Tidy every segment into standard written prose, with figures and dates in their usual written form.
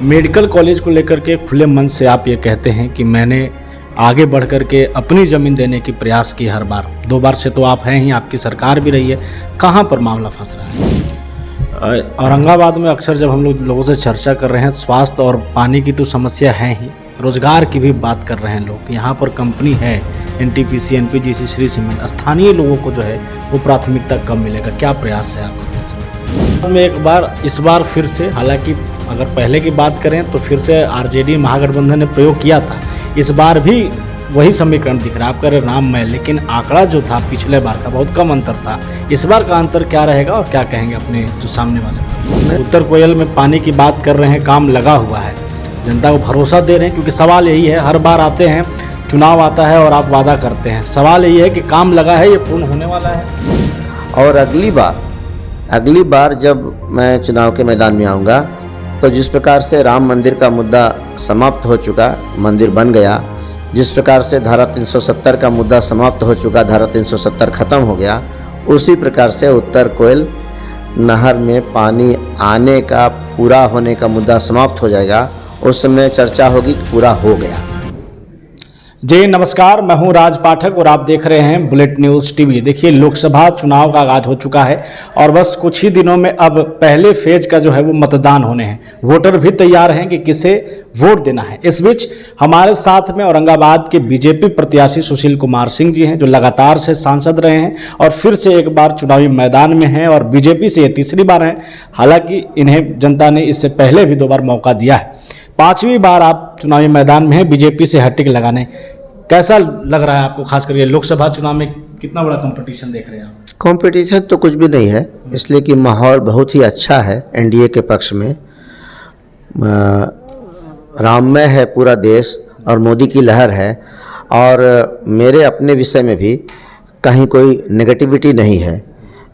Medical college को लेकर के खुले मन से आप ये कहते हैं कि मैंने आगे बढ़ कर के अपनी ज़मीन देने की प्रयास की हर बार। 2 बार से तो आप हैं ही, आपकी सरकार भी रही है। कहाँ पर मामला फंस रहा है? औरंगाबाद में अक्सर जब हम लोगों से चर्चा कर रहे हैं, स्वास्थ्य और पानी की तो समस्या है ही, रोजगार की भी बात कर रहे हैं लोग। यहाँ पर कंपनी है NTPC, NPGC, श्री सीमेंट, स्थानीय लोगों को जो है वो प्राथमिकता कब मिलेगा? क्या प्रयास है आपका? में एक बार इस बार फिर से, हालांकि अगर पहले की बात करें तो फिर से RJD महागठबंधन ने प्रयोग किया था। इस बार भी वही समीकरण दिख रहा है। आप कह रहे राममय, लेकिन आंकड़ा जो था पिछले बार का बहुत कम अंतर था। इस बार का अंतर क्या रहेगा और क्या कहेंगे अपने जो सामने वाले? उत्तर कोयल में पानी की बात कर रहे हैं, काम लगा हुआ है, जनता को भरोसा दे रहे हैं, क्योंकि सवाल यही है, हर बार आते हैं, चुनाव आता है और आप वादा करते हैं, सवाल यही है कि काम लगा है, ये पूर्ण होने वाला है। और अगली बार जब मैं चुनाव के मैदान में आऊँगा तो जिस प्रकार से राम मंदिर का मुद्दा समाप्त हो चुका, मंदिर बन गया, जिस प्रकार से धारा 370 का मुद्दा समाप्त हो चुका, धारा 370 खत्म हो गया, उसी प्रकार से उत्तर कोयल नहर में पानी आने का, पूरा होने का मुद्दा समाप्त हो जाएगा। उस समय चर्चा होगी कि पूरा हो गया। जी नमस्कार, मैं हूं राज पाठक और आप देख रहे हैं बुलेट न्यूज़ टीवी। देखिए, लोकसभा चुनाव का आगाज हो चुका है और बस कुछ ही दिनों में अब पहले फेज का जो है वो मतदान होने हैं। वोटर भी तैयार हैं कि किसे वोट देना है। इस बीच हमारे साथ में औरंगाबाद के बीजेपी प्रत्याशी सुशील कुमार सिंह जी हैं, जो लगातार से सांसद रहे हैं और फिर से एक बार चुनावी मैदान में हैं और बीजेपी से ये तीसरी बार हैं। हालांकि इन्हें जनता ने इससे पहले भी 2 बार मौका दिया है। 5वीं बार आप चुनावी मैदान में हैं बीजेपी से हैट्रिक लगाने। कैसा लग रहा है आपको? खास करके लोकसभा चुनाव में कितना बड़ा कंपटीशन देख रहे हैं आप? कंपटीशन तो कुछ भी नहीं है, इसलिए कि माहौल बहुत ही अच्छा है NDA के पक्ष में। राममय है पूरा देश और मोदी की लहर है, और मेरे अपने विषय में भी कहीं कोई नेगेटिविटी नहीं है।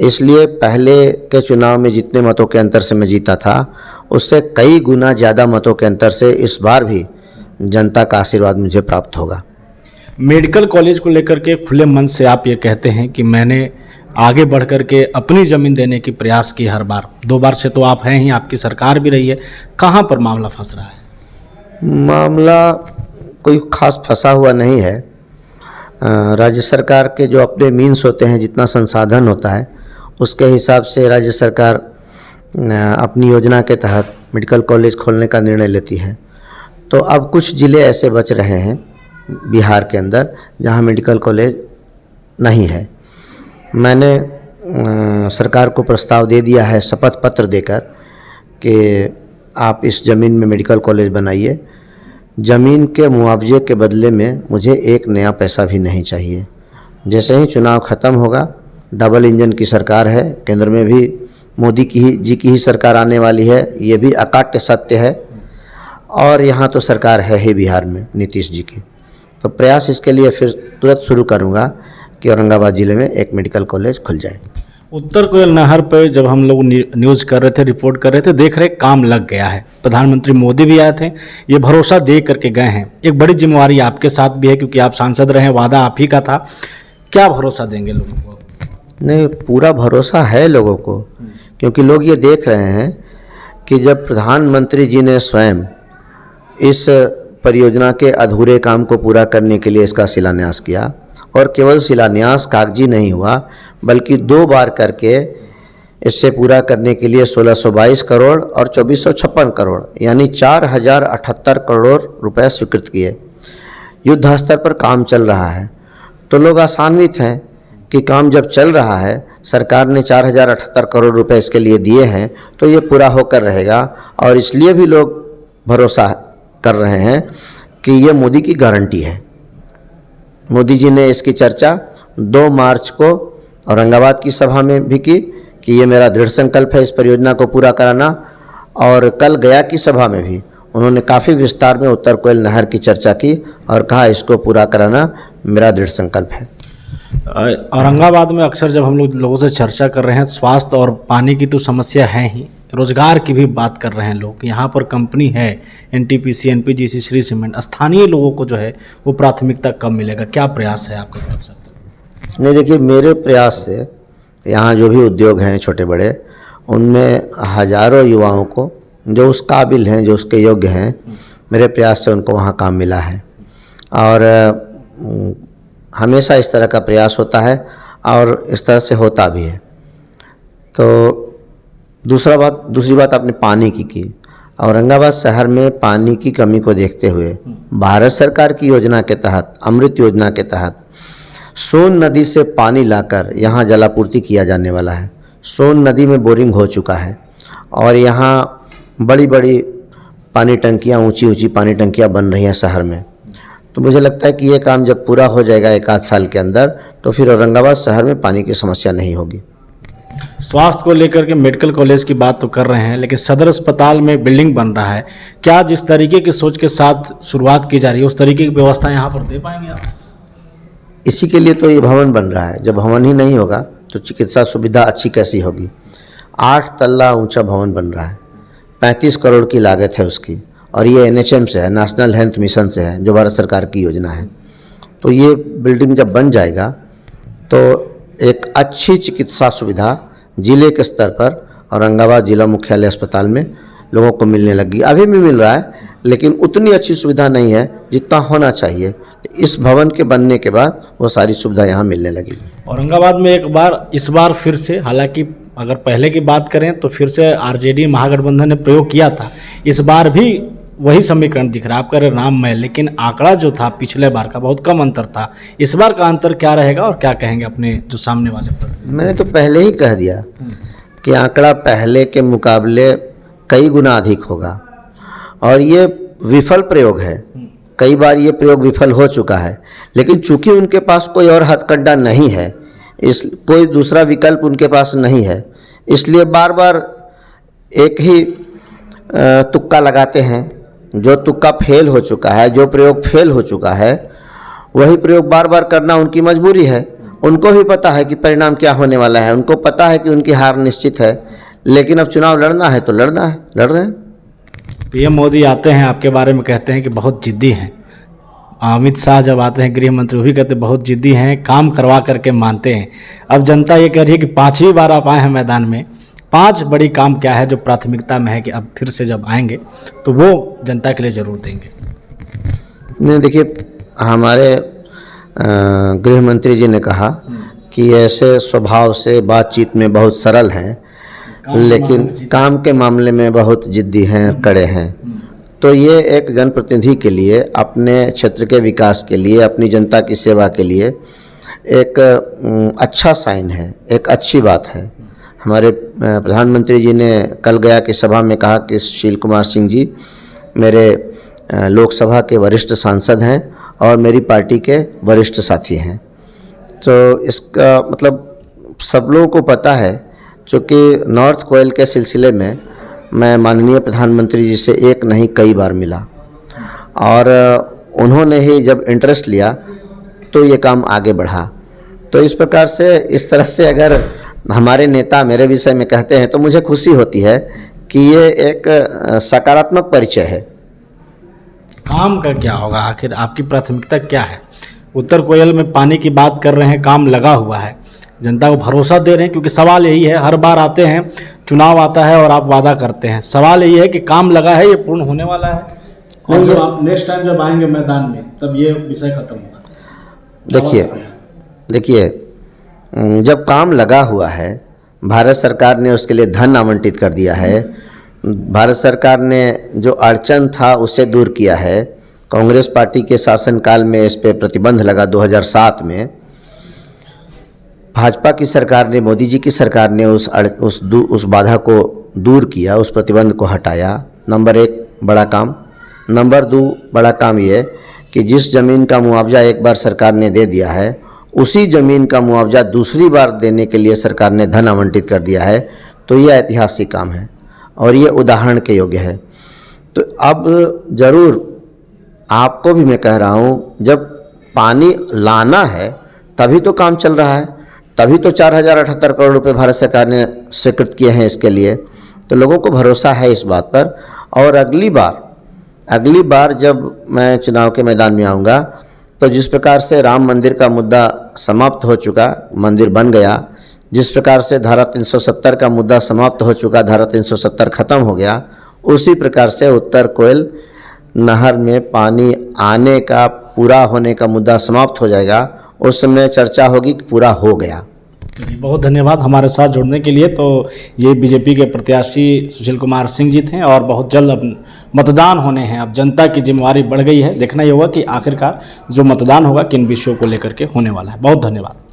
इसलिए पहले के चुनाव में जितने मतों के अंतर से मैं जीता था, उससे कई गुना ज़्यादा मतों के अंतर से इस बार भी जनता का आशीर्वाद मुझे प्राप्त होगा। मेडिकल कॉलेज को लेकर के खुले मन से आप ये कहते हैं कि मैंने आगे बढ़ कर के अपनी ज़मीन देने की प्रयास की हर बार। 2 बार से तो आप हैं ही, आपकी सरकार भी रही है। कहाँ पर मामला फंस रहा है? मामला कोई खास फंसा हुआ नहीं है। राज्य सरकार के जो अपने मीन्स होते हैं, जितना संसाधन होता है, उसके हिसाब से राज्य सरकार अपनी योजना के तहत मेडिकल कॉलेज खोलने का निर्णय लेती है। तो अब कुछ ज़िले ऐसे बच रहे हैं बिहार के अंदर जहां मेडिकल कॉलेज नहीं है। मैंने सरकार को प्रस्ताव दे दिया है, शपथ पत्र देकर, कि आप इस ज़मीन में मेडिकल कॉलेज बनाइए। ज़मीन के मुआवजे के बदले में मुझे एक नया पैसा भी नहीं चाहिए। जैसे ही चुनाव ख़त्म होगा, डबल इंजन की सरकार है, केंद्र में भी मोदी जी की ही सरकार आने वाली है, ये भी अकाट्य सत्य है। और यहाँ तो सरकार है ही बिहार में नीतीश जी की। तो प्रयास इसके लिए फिर तुरंत शुरू करूँगा कि औरंगाबाद ज़िले में एक मेडिकल कॉलेज खुल जाए। उत्तर कोयल नहर पर जब हम लोग न्यूज़ कर रहे थे, रिपोर्ट कर रहे थे, देख रहे काम लग गया है। प्रधानमंत्री मोदी भी आए थे, ये भरोसा दे करके गए हैं। एक बड़ी जिम्मेवारी आपके साथ भी है, क्योंकि आप सांसद रहे हैं, वादा आप ही का था। क्या भरोसा देंगे लोगों को? नहीं, पूरा भरोसा है लोगों को, क्योंकि लोग ये देख रहे हैं कि जब प्रधानमंत्री जी ने स्वयं इस परियोजना के अधूरे काम को पूरा करने के लिए इसका शिलान्यास किया, और केवल शिलान्यास कागजी नहीं हुआ, बल्कि 2 बार करके इससे पूरा करने के लिए 1622 करोड़ और 2456 करोड़ यानी 4078 करोड़ रुपए स्वीकृत किए। युद्ध स्तर पर काम चल रहा है, तो लोग आशान्वित हैं कि काम जब चल रहा है, सरकार ने 4078 करोड़ रुपए इसके लिए दिए हैं, तो ये पूरा होकर रहेगा। और इसलिए भी लोग भरोसा कर रहे हैं कि ये मोदी की गारंटी है। मोदी जी ने इसकी चर्चा 2 मार्च को औरंगाबाद की सभा में भी की कि ये मेरा दृढ़ संकल्प है इस परियोजना को पूरा कराना, और कल गया की सभा में भी उन्होंने काफ़ी विस्तार में उत्तर कोयल नहर की चर्चा की और कहा इसको पूरा कराना मेरा दृढ़ संकल्प है। औरंगाबाद में अक्सर जब हम लोगों से चर्चा कर रहे हैं, स्वास्थ्य और पानी की तो समस्या है ही, रोजगार की भी बात कर रहे हैं लोग। यहाँ पर कंपनी है NTPC, NPGC, श्री सीमेंट, स्थानीय लोगों को जो है वो प्राथमिकता कब मिलेगा? क्या प्रयास है आपका तरफ से? नहीं, देखिए, मेरे प्रयास से यहाँ जो भी उद्योग हैं छोटे बड़े, उनमें हजारों युवाओं को जो उस काबिल हैं, जो उसके योग्य हैं, मेरे प्रयास से उनको वहाँ काम मिला है। और हमेशा इस तरह का प्रयास होता है और इस तरह से होता भी है। तो दूसरी बात आपने पानी की। औरंगाबाद शहर में पानी की कमी को देखते हुए भारत सरकार की योजना के तहत, अमृत योजना के तहत सोन नदी से पानी लाकर यहाँ जलापूर्ति किया जाने वाला है। सोन नदी में बोरिंग हो चुका है और यहाँ बड़ी बड़ी पानी टंकियाँ, ऊंची पानी टंकियाँ बन रही हैं शहर में। तो मुझे लगता है कि ये काम जब पूरा हो जाएगा 1 आध साल के अंदर, तो फिर औरंगाबाद शहर में पानी की समस्या नहीं होगी। स्वास्थ्य को लेकर के मेडिकल कॉलेज की बात तो कर रहे हैं, लेकिन सदर अस्पताल में बिल्डिंग बन रहा है। क्या जिस तरीके की सोच के साथ शुरुआत की जा रही है उस तरीके की व्यवस्था यहाँ पर दे पाएंगे आप? इसी के लिए तो ये भवन बन रहा है। जब भवन ही नहीं होगा तो चिकित्सा सुविधा अच्छी कैसी होगी। 8 तल्ला ऊंचा भवन बन रहा है, 35 करोड़ की लागत है उसकी, और ये NHM से है, नेशनल हेल्थ मिशन से है, जो भारत सरकार की योजना है। तो ये बिल्डिंग जब बन जाएगा तो एक अच्छी चिकित्सा सुविधा जिले के स्तर पर औरंगाबाद जिला मुख्यालय अस्पताल में लोगों को मिलने लगी। अभी भी मिल रहा है, लेकिन उतनी अच्छी सुविधा नहीं है जितना होना चाहिए। इस भवन के बनने के बाद वो सारी सुविधा यहाँ मिलने लगी। औरंगाबाद में इस बार फिर से, हालांकि अगर पहले की बात करें तो फिर से RJD महागठबंधन ने प्रयोग किया था, इस बार भी वही समीकरण दिख रहा है, आप कह रहे राममय, लेकिन आंकड़ा जो था पिछले बार का बहुत कम अंतर था। इस बार का अंतर क्या रहेगा और क्या कहेंगे अपने जो सामने वाले पर? मैंने तो पहले ही कह दिया कि आंकड़ा पहले के मुकाबले कई गुना अधिक होगा, और ये विफल प्रयोग है। कई बार ये प्रयोग विफल हो चुका है, लेकिन चूंकि उनके पास कोई और हथकंडा नहीं है, कोई दूसरा विकल्प उनके पास नहीं है, इसलिए बार बार एक ही तुक्का लगाते हैं। जो तुक्का फेल हो चुका है, जो प्रयोग फेल हो चुका है, वही प्रयोग बार बार करना उनकी मजबूरी है। उनको भी पता है कि परिणाम क्या होने वाला है, उनको पता है कि उनकी हार निश्चित है, लेकिन अब चुनाव लड़ना है तो लड़ना है, लड़ रहे हैं। PM मोदी आते हैं, आपके बारे में कहते हैं कि बहुत जिद्दी हैं। अमित शाह जब आते हैं गृह मंत्री, वो भी कहते हैं बहुत जिद्दी हैं, काम करवा करके मानते हैं। अब जनता ये कह रही है कि 5वीं बार आप आए हैं मैदान में, 5 बड़ी काम क्या है जो प्राथमिकता में है कि अब फिर से जब आएंगे तो वो जनता के लिए ज़रूर देंगे? नहीं, देखिए, हमारे गृह मंत्री जी ने कहा कि ऐसे स्वभाव से बातचीत में बहुत सरल हैं, लेकिन काम के मामले में बहुत जिद्दी हैं, कड़े हैं। तो ये एक जनप्रतिनिधि के लिए, अपने क्षेत्र के विकास के लिए, अपनी जनता की सेवा के लिए एक अच्छा साइन है, एक अच्छी बात है। हमारे प्रधानमंत्री जी ने कल गया की सभा में कहा कि सुशील कुमार सिंह जी मेरे लोकसभा के वरिष्ठ सांसद हैं और मेरी पार्टी के वरिष्ठ साथी हैं। तो इसका मतलब सब लोगों को पता है, चूँकि नॉर्थ कोयल के सिलसिले में मैं माननीय प्रधानमंत्री जी से एक नहीं कई बार मिला, और उन्होंने ही जब इंटरेस्ट लिया तो ये काम आगे बढ़ा। तो इस प्रकार से, इस तरह से अगर हमारे नेता मेरे विषय में कहते हैं तो मुझे खुशी होती है कि ये एक सकारात्मक परिचय है। काम का क्या होगा, आखिर आपकी प्राथमिकता क्या है? उत्तर कोयल में पानी की बात कर रहे हैं, काम लगा हुआ है, जनता को भरोसा दे रहे हैं, क्योंकि सवाल यही है, हर बार आते हैं, चुनाव आता है और आप वादा करते हैं, सवाल यही है कि काम लगा है, ये पूर्ण होने वाला है, और जब आप नेक्स्ट टाइम जब आएंगे मैदान में तब ये विषय खत्म होगा। देखिए, जब काम लगा हुआ है, भारत सरकार ने उसके लिए धन आवंटित कर दिया है, भारत सरकार ने जो अड़चन था उसे दूर किया है। कांग्रेस पार्टी के शासनकाल में इस पे प्रतिबंध लगा 2007 में। भाजपा की सरकार ने, मोदी जी की सरकार ने उस बाधा को दूर किया, उस प्रतिबंध को हटाया। नंबर 1 बड़ा काम। नंबर 2 बड़ा काम ये कि जिस ज़मीन का मुआवजा एक बार सरकार ने दे दिया है, उसी ज़मीन का मुआवजा दूसरी बार देने के लिए सरकार ने धन आवंटित कर दिया है। तो ये ऐतिहासिक काम है और ये उदाहरण के योग्य है। तो अब ज़रूर आपको भी मैं कह रहा हूँ, जब पानी लाना है तभी तो काम चल रहा है, तभी तो 4078 करोड़ रुपए भारत सरकार ने स्वीकृत किए हैं इसके लिए। तो लोगों को भरोसा है इस बात पर। और अगली बार जब मैं चुनाव के मैदान में आऊँगा तो जिस प्रकार से राम मंदिर का मुद्दा समाप्त हो चुका, मंदिर बन गया, जिस प्रकार से धारा 370 का मुद्दा समाप्त हो चुका, धारा 370 खत्म हो गया, उसी प्रकार से उत्तर कोयल नहर में पानी आने का पूरा होने का मुद्दा समाप्त हो जाएगा, उस समय चर्चा होगी कि पूरा हो गया। बहुत धन्यवाद हमारे साथ जुड़ने के लिए। तो ये बीजेपी के प्रत्याशी सुशील कुमार सिंह जी थे और बहुत जल्द अब मतदान होने हैं। अब जनता की जिम्मेवारी बढ़ गई है, देखना ये होगा कि आखिरकार जो मतदान होगा किन विषयों को लेकर के होने वाला है। बहुत धन्यवाद।